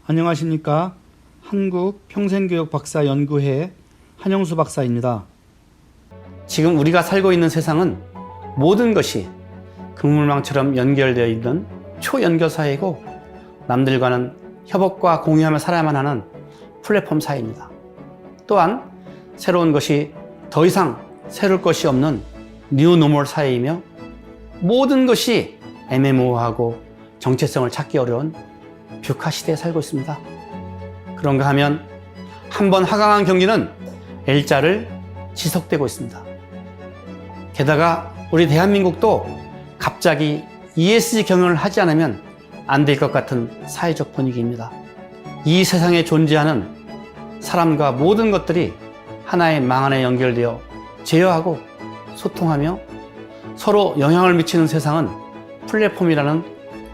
안녕하십니까. 한국평생교육박사연구회 한영수 박사입니다. 지금 우리가 살고 있는 세상은 모든 것이 그물망처럼 연결되어 있는 초연결 사회이고 남들과는 협업과 공유하며 살아야만 하는 플랫폼 사회입니다. 또한 새로운 것이 더 이상 새로울 것이 없는 뉴노멀 사회이며 모든 것이 애매모호하고 정체성을 찾기 어려운 뷰카 시대에 살고 있습니다. 그런가 하면 한번 하강한 경기는 L자를 지속되고 있습니다. 게다가 우리 대한민국도 갑자기 ESG 경영을 하지 않으면 안 될 것 같은 사회적 분위기입니다. 이 세상에 존재하는 사람과 모든 것들이 하나의 망 안에 연결되어 제어하고 소통하며 서로 영향을 미치는 세상은 플랫폼이라는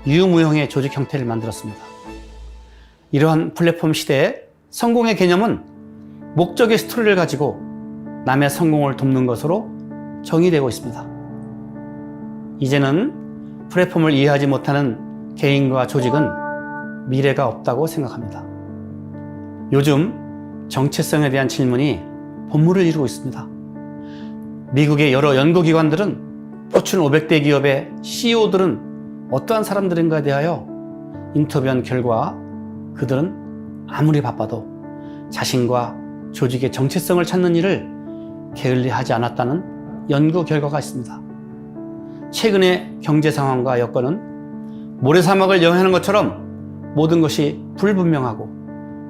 유무형의 조직 형태를 만들었습니다. 이러한 플랫폼 시대에 성공의 개념은 목적의 스토리를 가지고 남의 성공을 돕는 것으로 정의되고 있습니다. 이제는 플랫폼을 이해하지 못하는 개인과 조직은 미래가 없다고 생각합니다. 요즘 정체성에 대한 질문이 본물을 이루고 있습니다. 미국의 여러 연구기관들은 포춘 500대 기업의 CEO들은 어떠한 사람들인가에 대하여 인터뷰한 결과 그들은 아무리 바빠도 자신과 조직의 정체성을 찾는 일을 게을리하지 않았다는 연구 결과가 있습니다. 최근의 경제 상황과 여건은 모래사막을 여행하는 것처럼 모든 것이 불분명하고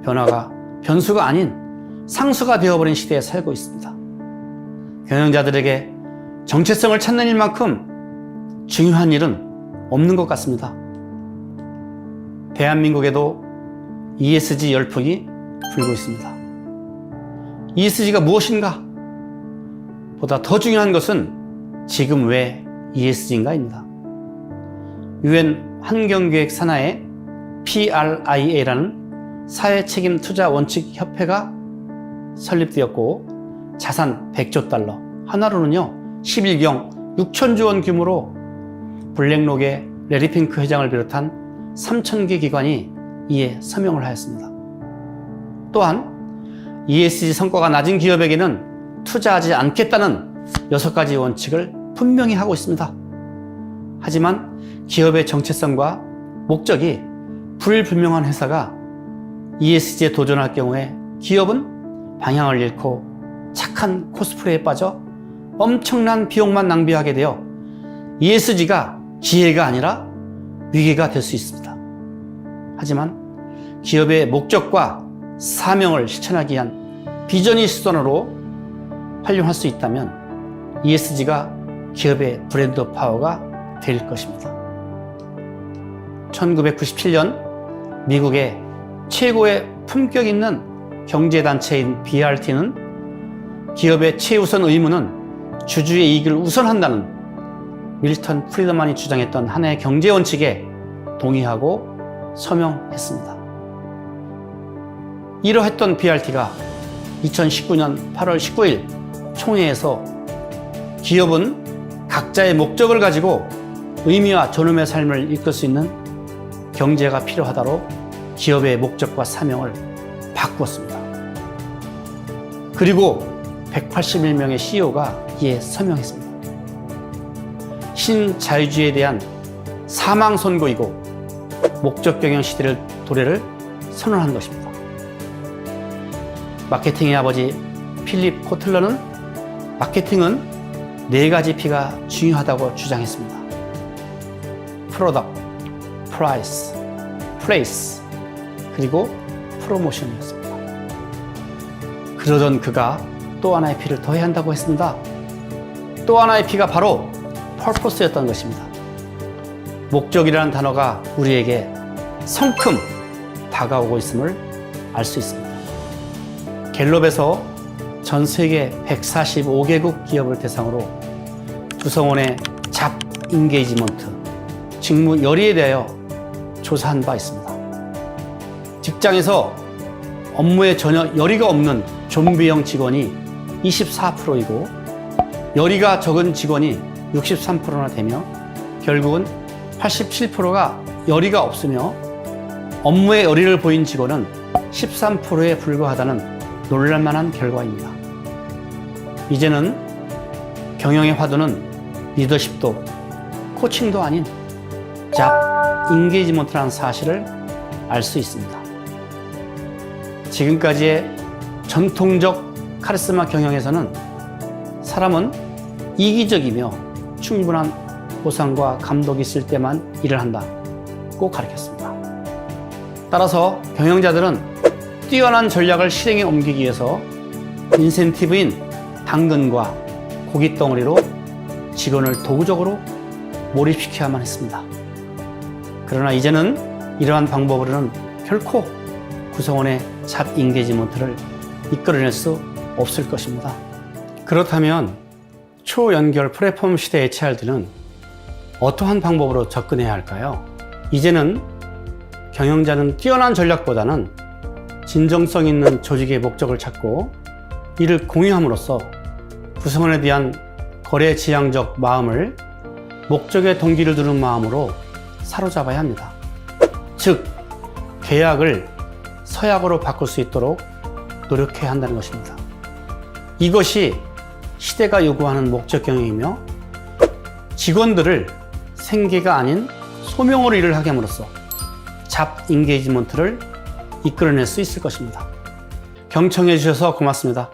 변화가 변수가 아닌 상수가 되어버린 시대에 살고 있습니다. 경영자들에게 정체성을 찾는 일만큼 중요한 일은 없는 것 같습니다. 대한민국에도 ESG 열풍이 불고 있습니다. ESG가 무엇인가? 보다 더 중요한 것은 지금 왜 ESG인가입니다. UN 환경계획 산하에 PRIA라는 사회책임투자원칙협회가 설립되었고 자산 100조 달러, 하나로는요 11경 6천조 원 규모로 블랙록의 레리 핑크 회장을 비롯한 3,000개 기관이 이에 서명을 하였습니다. 또한 ESG 성과가 낮은 기업에게는 투자하지 않겠다는 6가지 원칙을 분명히 하고 있습니다. 하지만 기업의 정체성과 목적이 불분명한 회사가 ESG에 도전할 경우에 기업은 방향을 잃고 착한 코스프레에 빠져 엄청난 비용만 낭비하게 되어 ESG가 기회가 아니라 위기가 될 수 있습니다. 하지만 기업의 목적과 사명을 실천하기 위한 비전이 수단으로 활용할 수 있다면 ESG가 기업의 브랜드 파워가 될 것입니다. 1997년 미국의 최고의 품격 있는 경제단체인 BRT는 기업의 최우선 의무는 주주의 이익을 우선한다는 밀턴 프리드만이 주장했던 하나의 경제원칙에 동의하고 서명했습니다. 이러했던 BRT가 2019년 8월 19일 총회에서 기업은 각자의 목적을 가지고 의미와 존엄의 삶을 이끌 수 있는 경제가 필요하다로 기업의 목적과 사명을 바꾸었습니다. 그리고 181명의 CEO가 이에 서명했습니다. 신자유주의에 대한 사망 선고이고 목적 경영 시대를 도래를 선언한 것입니다. 마케팅의 아버지 필립 코틀러는 마케팅은 4가지 P가 중요하다고 주장했습니다. 프로덕트, 프라이스, 플레이스, 그리고 프로모션이었습니다. 그러던 그가 또 하나의 P를 더해야 한다고 했습니다. 또 하나의 P가 바로 퍼포스였던 것입니다. 목적이라는 단어가 우리에게 성큼 다가오고 있음을 알 수 있습니다. 갤럽에서 전 세계 145개국 기업을 대상으로 구성원의 잡 인게이지먼트, 직무 열의에 대하여 조사한 바 있습니다. 직장에서 업무에 전혀 열의가 없는 좀비형 직원이 24%이고 열의가 적은 직원이 63%나 되며 결국은 87%가 열의가 없으며 업무에 의리를 보인 직원은 13%에 불과하다는 놀랄만한 결과입니다. 이제는 경영의 화두는 리더십도 코칭도 아닌 잡 인게이지먼트라는 사실을 알 수 있습니다. 지금까지의 전통적 카리스마 경영에서는 사람은 이기적이며 충분한 보상과 감독이 있을 때만 일을 한다고 가르쳤습니다. 따라서 경영자들은 뛰어난 전략을 실행에 옮기기 위해서 인센티브인 당근과 고기 덩어리로 직원을 도구적으로 몰입시켜야만 했습니다. 그러나 이제는 이러한 방법으로는 결코 구성원의 잡 인게이지먼트를 이끌어낼 수 없을 것입니다. 그렇다면 초연결 플랫폼 시대 HR들은 어떠한 방법으로 접근해야 할까요? 이제는 경영자는 뛰어난 전략보다는 진정성 있는 조직의 목적을 찾고 이를 공유함으로써 구성원에 대한 거래 지향적 마음을 목적의 동기를 두는 마음으로 사로잡아야 합니다. 즉, 계약을 서약으로 바꿀 수 있도록 노력해야 한다는 것입니다. 이것이 시대가 요구하는 목적 경영이며 직원들을 생계가 아닌 소명으로 일을 하게 함으로써 잡 인게이지먼트를 이끌어낼 수 있을 것입니다. 경청해 주셔서 고맙습니다.